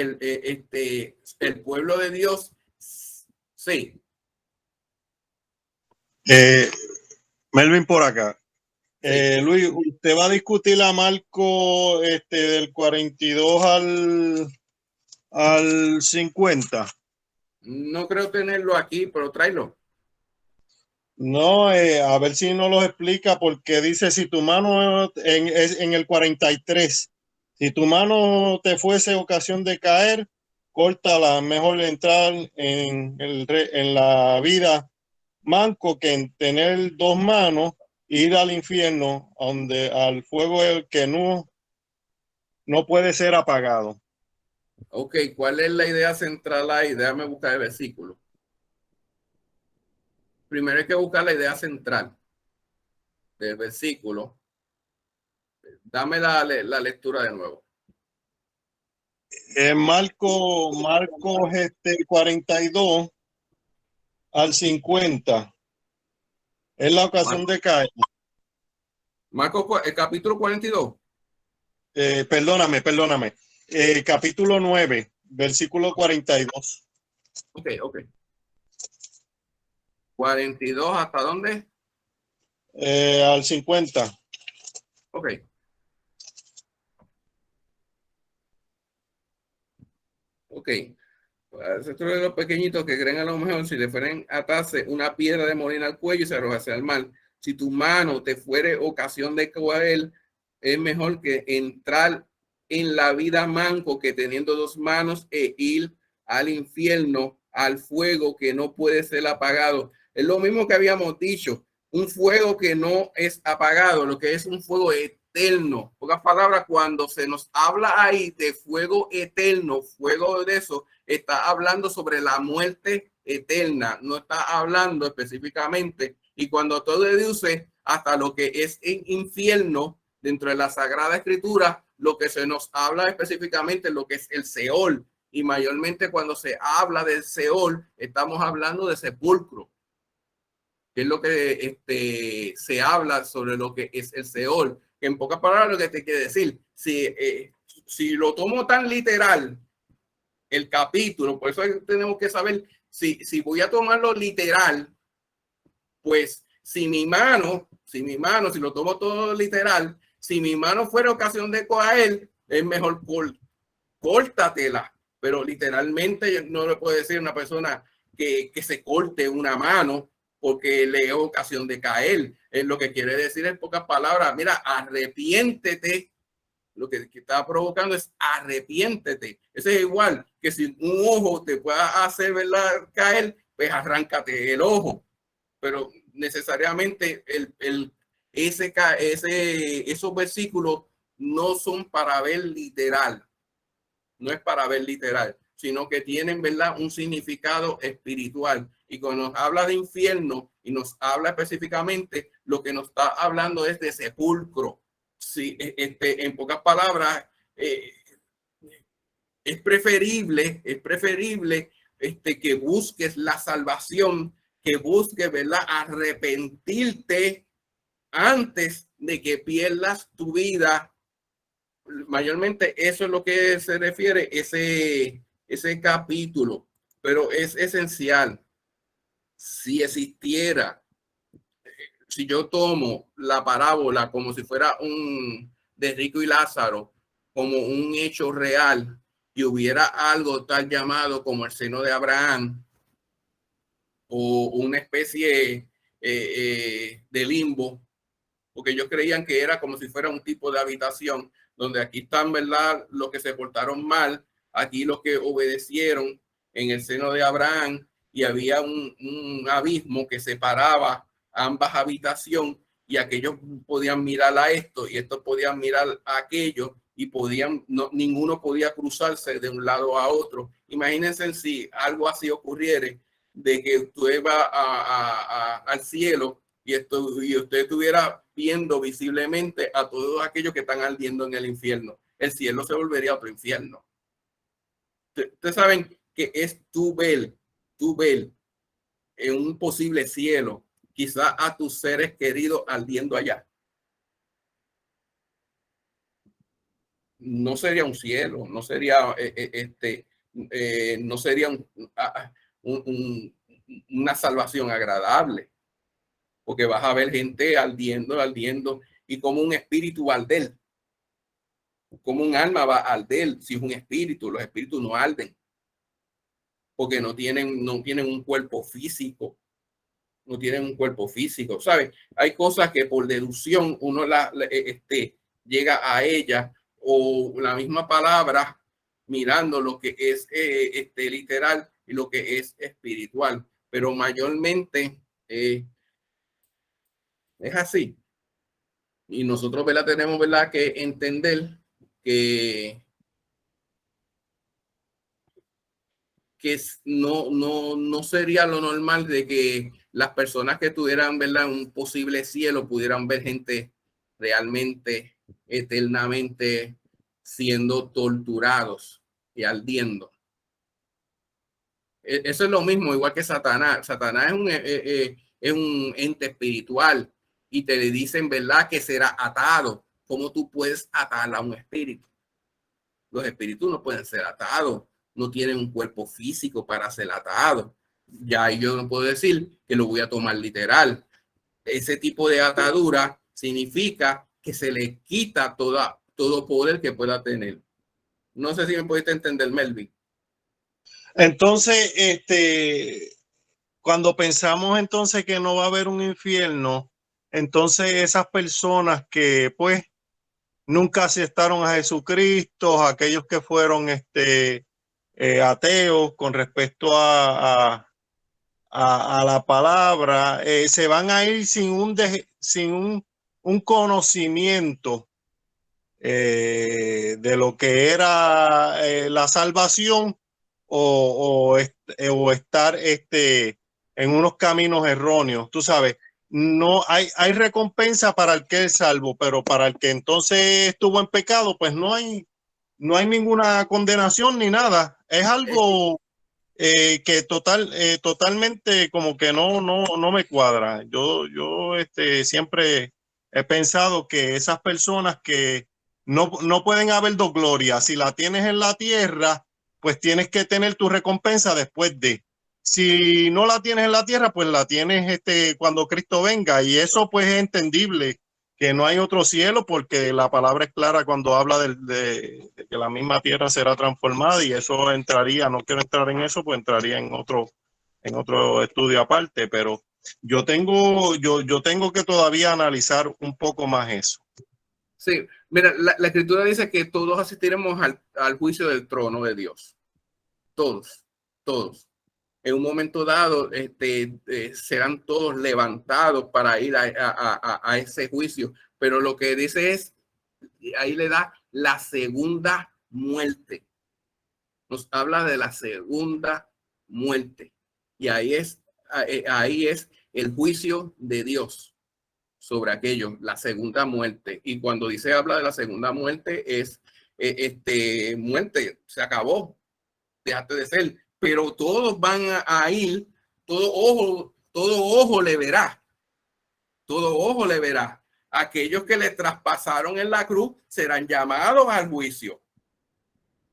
el pueblo de Dios, sí. Melvin por acá. Sí. Luis, ¿usted va a discutir a Marco del 42 al 50? No creo tenerlo aquí, pero tráelo. No, a ver si nos lo explica, porque dice: si tu mano en el 43, si tu mano te fuese ocasión de caer, córtala. Mejor entrar en la vida manco que en tener dos manos, ir al infierno, donde al fuego el que no puede ser apagado. Ok, ¿cuál es la idea central ahí? Déjame buscar el versículo. Primero hay que buscar la idea central del versículo. Dame la lectura de nuevo. Marcos 42 al 50. Es la ocasión de caer. Marcos, el capítulo 42. Perdóname. Capítulo 9, versículo 42. Ok. 42, ¿hasta dónde? Al 50. Ok. Estos de los pequeñitos que creen a lo mejor, si le fueren atarse una piedra de molino al cuello y se arrojase al mar. Si tu mano te fuere ocasión de caer, es mejor que entrar en la vida manco que teniendo dos manos e ir al infierno, al fuego que no puede ser apagado. Es lo mismo que habíamos dicho, un fuego que no es apagado, lo que es un fuego eterno. En pocas palabras, cuando se nos habla ahí de fuego eterno, fuego de eso, está hablando sobre la muerte eterna, no está hablando específicamente. Y cuando todo deduce hasta lo que es en infierno, dentro de la Sagrada Escritura, lo que se nos habla específicamente lo que es el Seol. Y mayormente cuando se habla del Seol, estamos hablando de sepulcro, que es lo que se habla sobre lo que es el Seol. Que en pocas palabras lo que te quiere decir, si lo tomo tan literal, el capítulo, por eso tenemos que saber si voy a tomarlo literal, pues si si lo tomo todo literal, si mi mano fuera ocasión de coger, es mejor córtatela. Pero literalmente no le puedo decir a una persona que se corte una mano porque le es ocasión de caer. Lo que quiere decir en pocas palabras, mira, arrepiéntete. Lo que está provocando es arrepiéntete. Eso es igual que si un ojo te pueda hacer, ¿verdad?, caer, pues arráncate el ojo. Pero necesariamente esos versículos no son para ver literal, no es para ver literal, sino que tienen, ¿verdad?, un significado espiritual. Y cuando nos habla de infierno y nos habla específicamente, lo que nos está hablando es de sepulcro. Sí, en pocas palabras, es preferible que busques la salvación, que busques, ¿verdad?, arrepentirte antes de que pierdas tu vida. Mayormente eso es lo que se refiere ese capítulo, pero es esencial. Si existiera, si yo tomo la parábola como si fuera de Rico y Lázaro, como un hecho real, y hubiera algo tal llamado como el seno de Abraham, o una especie de limbo, porque ellos creían que era como si fuera un tipo de habitación, donde aquí están, ¿verdad?, los que se portaron mal, aquí los que obedecieron en el seno de Abraham, y había un abismo que separaba ambas habitaciones, y aquellos podían mirar a esto y estos podían mirar a aquello, y ninguno podía cruzarse de un lado a otro. Imagínense si algo así ocurriera, de que usted va al cielo y usted estuviera viendo visiblemente a todos aquellos que están ardiendo en el infierno. El cielo se volvería otro infierno. Ustedes saben que es tu ver en un posible cielo, quizá a tus seres queridos ardiendo allá. No sería un cielo, no sería no sería una salvación agradable, porque vas a ver gente ardiendo, y como un espíritu va a arder, como un alma va a arder. Si es un espíritu, los espíritus no arden, porque no tienen un cuerpo físico, ¿sabes? Hay cosas que por deducción uno llega a ella, o la misma palabra, mirando lo que es literal y lo que es espiritual, pero mayormente es así. Y nosotros, ¿verdad?, tenemos, ¿verdad?, que entender que no sería lo normal de que las personas que tuvieran, ¿verdad?, un posible cielo pudieran ver gente realmente, eternamente siendo torturados y ardiendo. Eso es lo mismo, igual que Satanás. Satanás es un ente espiritual, y te dicen, ¿verdad?, que será atado. ¿Cómo tú puedes atar a un espíritu? Los espíritus no pueden ser atados, no tienen un cuerpo físico para ser atados. Ya yo no puedo decir que lo voy a tomar literal. Ese tipo de atadura significa que se le quita todo poder que pueda tener. No sé si me pudiste entender, Melvin. Entonces, cuando pensamos entonces que no va a haber un infierno, entonces esas personas que pues nunca aceptaron a Jesucristo, aquellos que fueron ateos con respecto a la palabra, se van a ir sin un conocimiento de lo que era la salvación o estar en unos caminos erróneos. Tú sabes, no hay recompensa para el que es salvo, pero para el que entonces estuvo en pecado, pues no hay ninguna condenación ni nada. Es algo que totalmente como que no me cuadra. Yo siempre he pensado que esas personas que no pueden haber dos glorias, si la tienes en la tierra, pues tienes que tener tu recompensa después de. Si no la tienes en la tierra, pues la tienes cuando Cristo venga, y eso pues es entendible, que no hay otro cielo, porque la palabra es clara cuando habla de que la misma tierra será transformada, y eso entraría, no quiero entrar en eso, pues entraría en otro estudio aparte, pero yo tengo que todavía analizar un poco más eso. Sí, mira, la escritura dice que todos asistiremos al juicio del trono de Dios. Todos. En un momento dado, serán todos levantados para ir a ese juicio. Pero lo que dice es, ahí le da la segunda muerte. Nos habla de la segunda muerte. Y ahí es el juicio de Dios sobre aquello, la segunda muerte. Y cuando habla de la segunda muerte, es muerte, se acabó, dejaste de ser. Pero todos van a ir, todo ojo le verá. Todo ojo le verá. Aquellos que le traspasaron en la cruz serán llamados al juicio.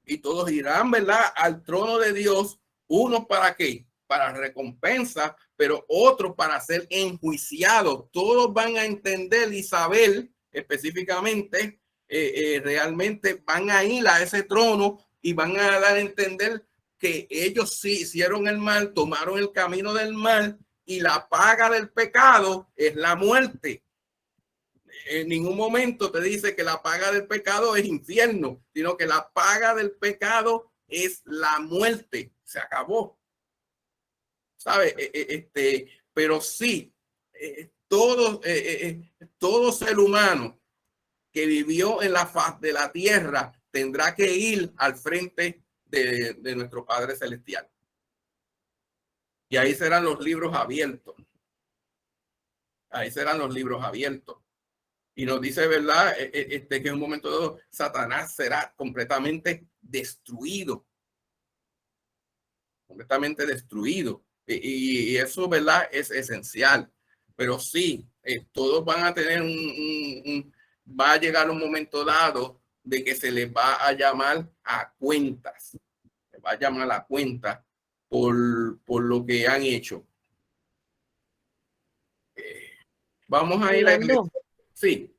Y todos irán, ¿verdad?, al trono de Dios. Unos para qué, para recompensa, pero otros para ser enjuiciados. Todos van a entender y saber específicamente, realmente van a ir a ese trono y van a dar a entender que ellos sí hicieron el mal, tomaron el camino del mal, y la paga del pecado es la muerte. En ningún momento te dice que la paga del pecado es infierno, sino que la paga del pecado es la muerte. Se acabó. ¿Sabe? Pero sí, todo ser humano que vivió en la faz de la tierra tendrá que ir al frente de nuestro Padre Celestial. Y ahí serán los libros abiertos. Ahí serán los libros abiertos. Y nos dice, ¿verdad?, que en un momento dado Satanás será completamente destruido. Completamente destruido. Y eso, ¿verdad?, es esencial. Pero sí, todos van a tener va a llegar un momento dado de que se les va a llamar a cuentas. Se va a llamar a cuenta por lo que han hecho. Vamos a ir a la iglesia. Sí.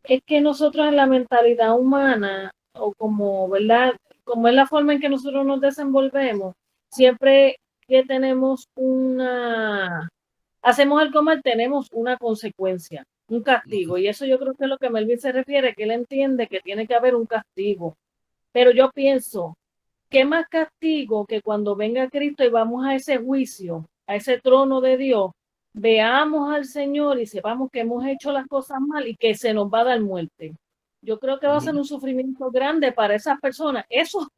Es que nosotros en la mentalidad humana, o como, ¿verdad?, como es la forma en que nosotros nos desenvolvemos, siempre que tenemos hacemos algo mal, tenemos una consecuencia, un castigo. Y eso yo creo que es lo que Melvin se refiere, que él entiende que tiene que haber un castigo. Pero yo pienso, ¿qué más castigo que cuando venga Cristo y vamos a ese juicio, a ese trono de Dios, veamos al Señor y sepamos que hemos hecho las cosas mal y que se nos va a dar muerte? Yo creo que va a ser un sufrimiento grande para esas personas. Eso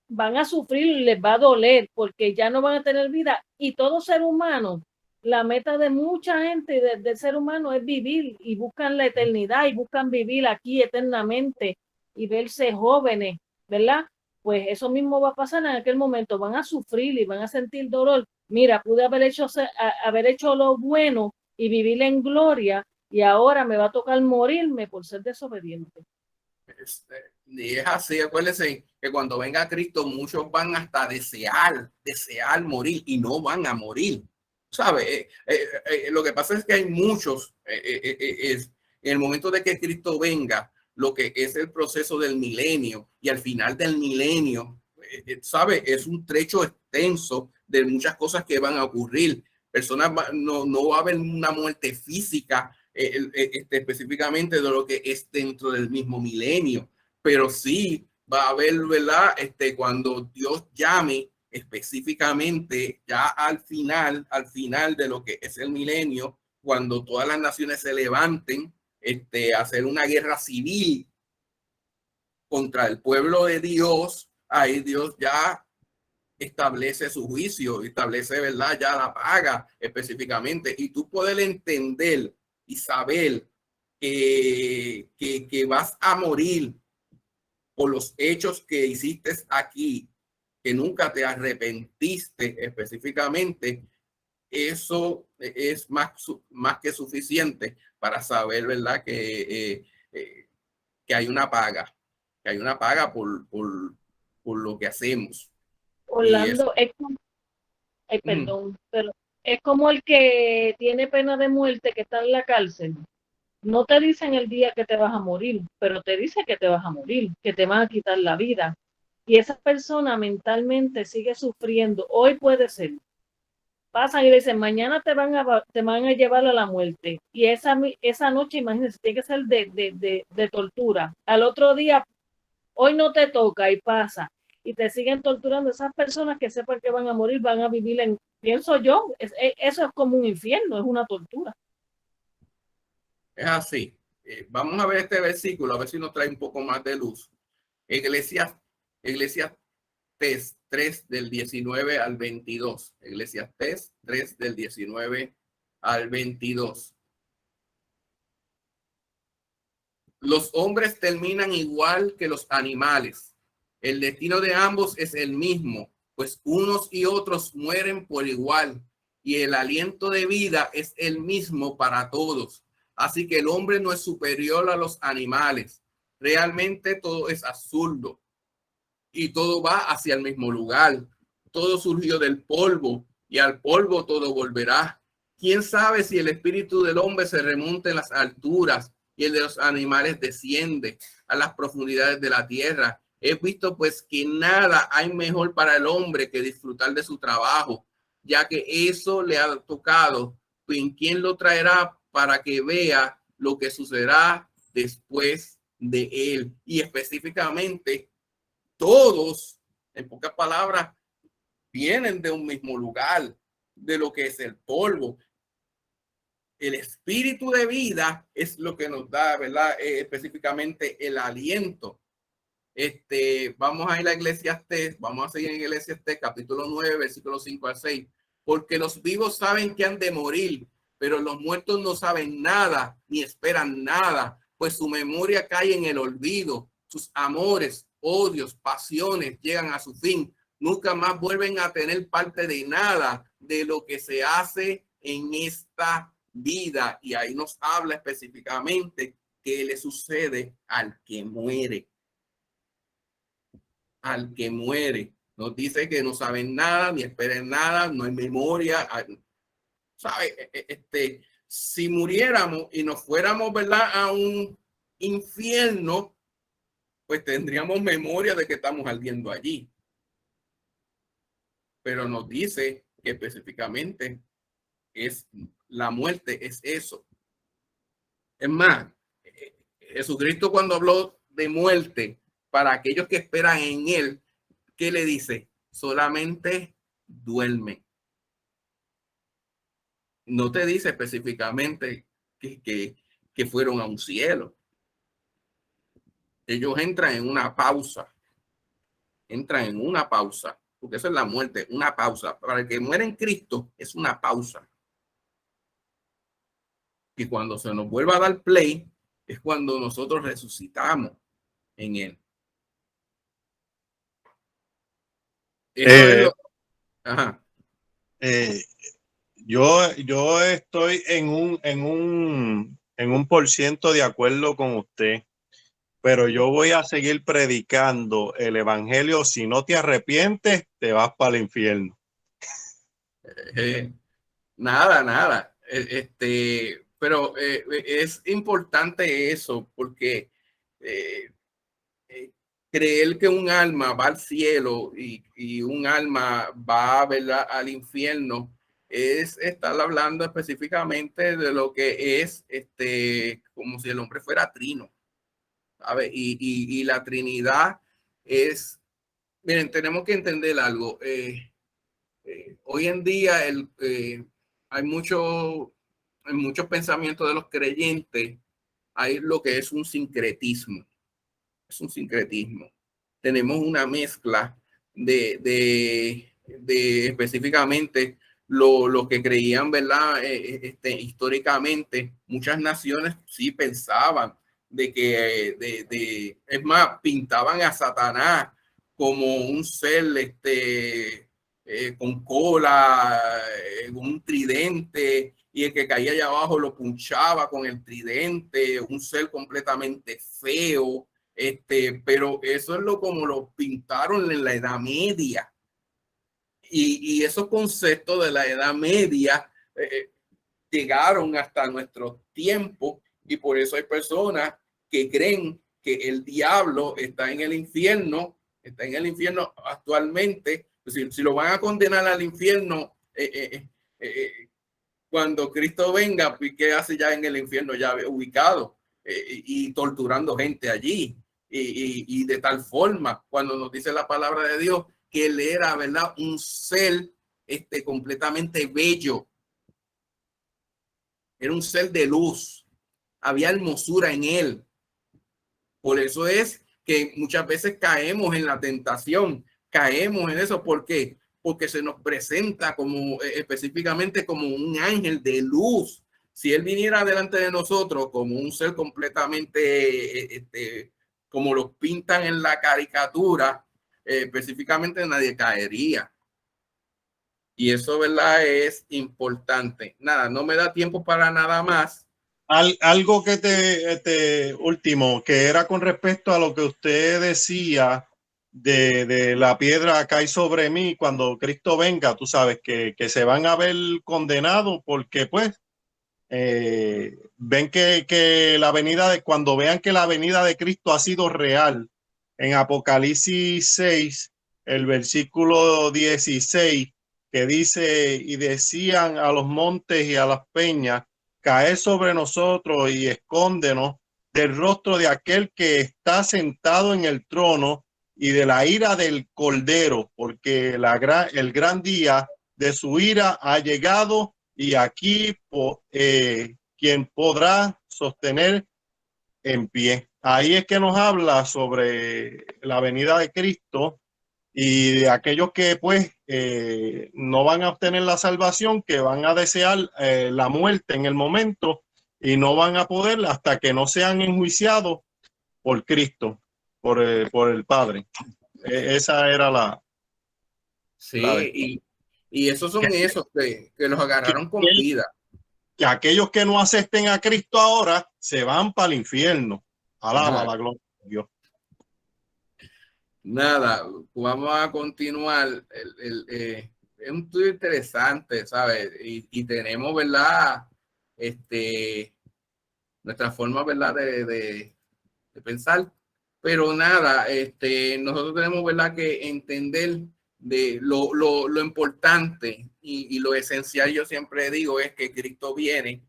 van a sufrir, les va a doler porque ya no van a tener vida. Y todo ser humano, la meta de mucha gente del ser humano es vivir, y buscan la eternidad y buscan vivir aquí eternamente y verse jóvenes, ¿verdad? Pues eso mismo va a pasar en aquel momento. Van a sufrir y van a sentir dolor. Mira, pude haber hecho lo bueno y vivir en gloria, y ahora me va a tocar morirme por ser desobediente. Y es así, acuérdense que cuando venga Cristo muchos van hasta desear morir y no van a morir. ¿Sabe? Lo que pasa es que hay muchos, en el momento de que Cristo venga, lo que es el proceso del milenio, y al final del milenio, ¿sabe?, es un trecho extenso de muchas cosas que van a ocurrir. Personas, no va a haber una muerte física, específicamente de lo que es dentro del mismo milenio, pero sí va a haber, ¿verdad? Cuando Dios llame específicamente ya al final de lo que es el milenio, cuando todas las naciones se levanten, a hacer una guerra civil contra el pueblo de Dios, ahí Dios ya establece su juicio, establece, ¿verdad? Ya la paga específicamente, y tú poder entender y saber que vas a morir por los hechos que hiciste aquí, que nunca te arrepentiste específicamente, eso es más que suficiente para saber, ¿verdad? Que hay una paga, por lo que hacemos. Y eso, Orlando, es como, ay, perdón, pero es como el que tiene pena de muerte que está en la cárcel. No te dicen el día que te vas a morir, pero te dice que te vas a morir, que te van a quitar la vida. Y esa persona mentalmente sigue sufriendo. Hoy puede ser. Pasan y dicen, mañana te van a llevar a la muerte. Y esa noche, imagínense, tiene que ser de tortura. Al otro día, hoy no te toca y pasa. Y te siguen torturando. Esas personas que sepan que van a morir, van a vivir pienso yo, eso es como un infierno, es una tortura. es así. Vamos a ver este versículo, a ver si nos trae un poco más de luz. Eclesiastés 3 del 19 al 22. Eclesiastés 3 del 19 al 22. Los hombres terminan igual que los animales. El destino de ambos es el mismo, pues unos y otros mueren por igual, y el aliento de vida es el mismo para todos. Así que el hombre no es superior a los animales. Realmente todo es absurdo y todo va hacia el mismo lugar. Todo surgió del polvo y al polvo todo volverá. ¿Quién sabe si el espíritu del hombre se remonta en las alturas y el de los animales desciende a las profundidades de la tierra? He visto pues que nada hay mejor para el hombre que disfrutar de su trabajo, ya que eso le ha tocado. ¿Quién lo traerá para que vea lo que sucederá después de él? Y específicamente, todos, en pocas palabras, vienen de un mismo lugar, de lo que es el polvo. El espíritu de vida es lo que nos da, ¿verdad? Específicamente el aliento. Vamos a ir a Eclesiastés, vamos a seguir en Eclesiastés, capítulo 9, versículos 5 al 6. Porque los vivos saben que han de morir, pero los muertos no saben nada, ni esperan nada, pues su memoria cae en el olvido. Sus amores, odios, pasiones llegan a su fin. Nunca más vuelven a tener parte de nada de lo que se hace en esta vida. Y ahí nos habla específicamente qué le sucede al que muere. Al que muere. Nos dice que no saben nada, ni esperen nada, no hay memoria. ¿Sabe? Si muriéramos y nos fuéramos, ¿verdad?, a un infierno, pues tendríamos memoria de que estamos ardiendo allí. Pero nos dice que específicamente es la muerte, es eso. Es más, Jesucristo, cuando habló de muerte para aquellos que esperan en él, ¿qué le dice? Solamente duerme. No te dice específicamente que fueron a un cielo. Ellos entran en una pausa. Porque eso es la muerte, una pausa. Para el que muere en Cristo es una pausa. Y cuando se nos vuelva a dar play, es cuando nosotros resucitamos en él. Eso es lo... Ajá. Yo estoy en un % de acuerdo con usted, pero yo voy a seguir predicando el evangelio. Si no te arrepientes, te vas para el infierno. Nada. Pero es importante eso, porque creer que un alma va al cielo y un alma va, ¿verdad?, al infierno, es estar hablando específicamente de lo que es como si el hombre fuera trino, ¿sabes? Y la Trinidad es, miren, tenemos que entender algo. Hoy en día hay muchos pensamientos de los creyentes, hay lo que es un sincretismo. Es un sincretismo. Tenemos una mezcla de específicamente lo que creían, ¿verdad? Históricamente, muchas naciones sí pensaban de que, es más, pintaban a Satanás como un ser con cola, un tridente, y el que caía allá abajo lo punchaba con el tridente, un ser completamente feo. Pero eso es como lo pintaron en la Edad Media. Y esos conceptos de la Edad Media llegaron hasta nuestros tiempos, y por eso hay personas que creen que el diablo está en el infierno actualmente. Si lo van a condenar al infierno cuando Cristo venga, ¿qué hace ya en el infierno ya ubicado y torturando gente allí? Y de tal forma, cuando nos dice la palabra de Dios que él era, ¿verdad?, un ser completamente bello, era un ser de luz, había hermosura en él. Por eso es que muchas veces caemos en la tentación, caemos en eso. ¿Por qué? Porque se nos presenta como específicamente como un ángel de luz. Si él viniera delante de nosotros como un ser completamente como los pintan en la caricatura, específicamente nadie caería. Y eso, ¿verdad?, es importante. Nada, no me da tiempo para nada más. Algo que último, que era con respecto a lo que usted decía de la piedra cae sobre mí cuando Cristo venga, tú sabes que se van a ver condenados porque pues ven que la venida cuando vean que la venida de Cristo ha sido real. En Apocalipsis 6, el versículo 16, que dice, y decían a los montes y a las peñas, caed sobre nosotros y escóndenos del rostro de aquel que está sentado en el trono y de la ira del Cordero, porque el gran día de su ira ha llegado, y aquí quien podrá sostener en pie. Ahí es que nos habla sobre la venida de Cristo y de aquellos que pues no van a obtener la salvación, que van a desear la muerte en el momento y no van a poder hasta que no sean enjuiciados por Cristo, por el Padre. Esa era la... Sí, y esos son esos que los agarraron con vida. Que aquellos que no acepten a Cristo ahora se van para el infierno. Alaba la gloria de Dios. Nada, vamos a continuar. Es un estudio interesante, ¿sabes? Y tenemos, ¿verdad? Nuestra forma, ¿verdad?, de pensar. Pero nada, nosotros tenemos, ¿verdad?, que entender de lo importante y lo esencial. Yo siempre digo es que Cristo viene,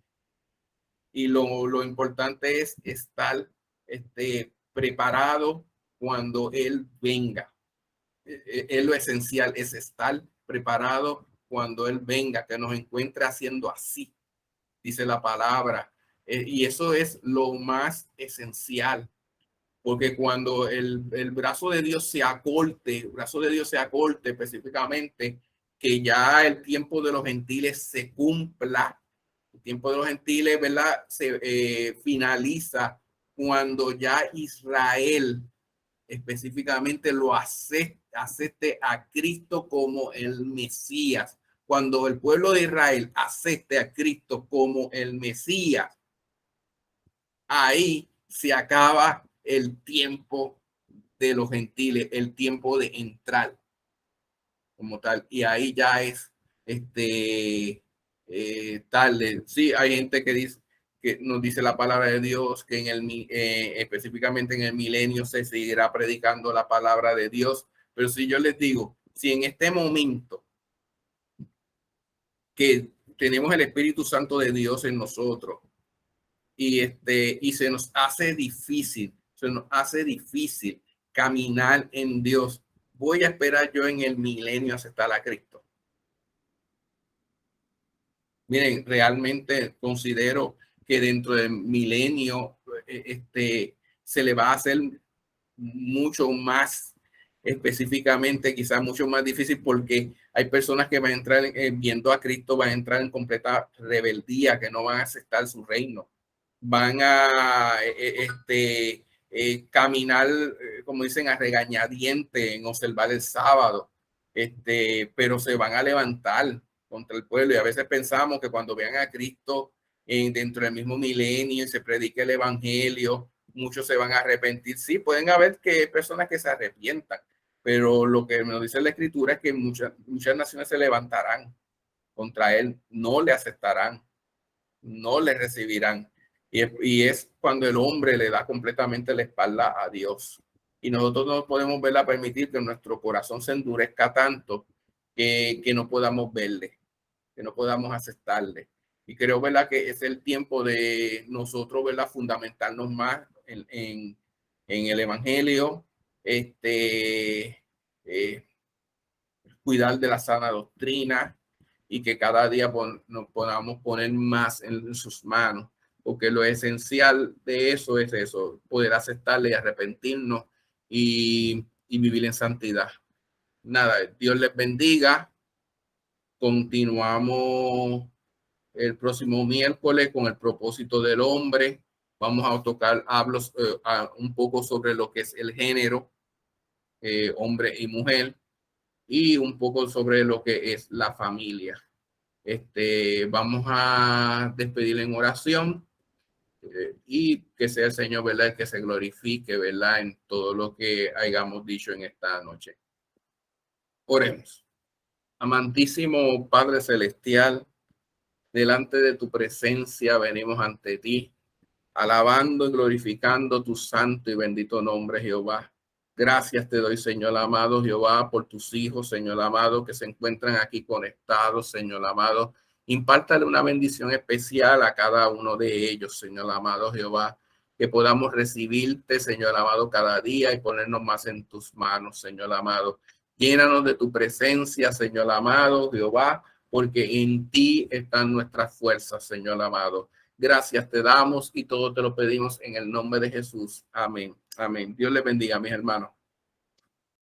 y lo importante es estar preparado cuando Él venga. Es lo esencial, es estar preparado cuando Él venga, que nos encuentre haciendo así, dice la palabra. Y eso es lo más esencial, porque cuando el brazo de Dios se acorte, específicamente, que ya el tiempo de los gentiles se cumpla. El tiempo de los gentiles, ¿verdad?, se finaliza cuando ya Israel específicamente lo acepte a Cristo como el Mesías. Cuando el pueblo de Israel acepte a Cristo como el Mesías, ahí se acaba el tiempo de los gentiles, el tiempo de entrar como tal. Y ahí ya es tarde. Sí, hay gente que dice, que nos dice la palabra de Dios, que específicamente en el milenio se seguirá predicando la palabra de Dios. Pero si yo les digo, si en este momento que tenemos el Espíritu Santo de Dios en nosotros, y se nos hace difícil caminar en Dios. Voy a esperar yo en el milenio a aceptar a Cristo. Miren, realmente considero que dentro del milenio se le va a hacer mucho más específicamente, quizás mucho más difícil, porque hay personas que van a entrar viendo a Cristo, van a entrar en completa rebeldía, que no van a aceptar su reino, van a caminar, como dicen, a regañadiente en observar el sábado, pero se van a levantar contra el pueblo. Y a veces pensamos que cuando vean a Cristo dentro del mismo milenio y se predique el evangelio, muchos se van a arrepentir. Sí, pueden haber personas que se arrepientan, pero lo que nos dice la Escritura es que muchas naciones se levantarán contra él, no le aceptarán, no le recibirán. Y es cuando el hombre le da completamente la espalda a Dios. Y nosotros no podemos verla permitir que nuestro corazón se endurezca tanto que no podamos verle, que no podamos aceptarle. Y creo, ¿verdad?, que es el tiempo de nosotros, ¿verdad?, fundamentarnos más en el evangelio, cuidar de la sana doctrina y que cada día nos podamos poner más en sus manos, porque lo esencial de eso es eso, poder aceptarle y arrepentirnos y vivir en santidad. Nada, Dios les bendiga. Continuamos el próximo miércoles con el propósito del hombre. Vamos a tocar, un poco sobre lo que es el género, hombre y mujer, y un poco sobre lo que es la familia. Vamos a despedir en oración y que sea el Señor, ¿verdad?, el que se glorifique, ¿verdad?, en todo lo que hayamos dicho en esta noche. Oremos. Amantísimo Padre Celestial, delante de tu presencia venimos ante ti, alabando y glorificando tu santo y bendito nombre, Jehová. Gracias te doy, Señor amado, Jehová, por tus hijos, Señor amado, que se encuentran aquí conectados, Señor amado. Impártale una bendición especial a cada uno de ellos, Señor amado, Jehová, que podamos recibirte, Señor amado, cada día y ponernos más en tus manos, Señor amado. Llénanos de tu presencia, Señor amado, Jehová, porque en ti están nuestras fuerzas, Señor amado. Gracias te damos y todo te lo pedimos en el nombre de Jesús. Amén. Amén. Dios les bendiga, mis hermanos.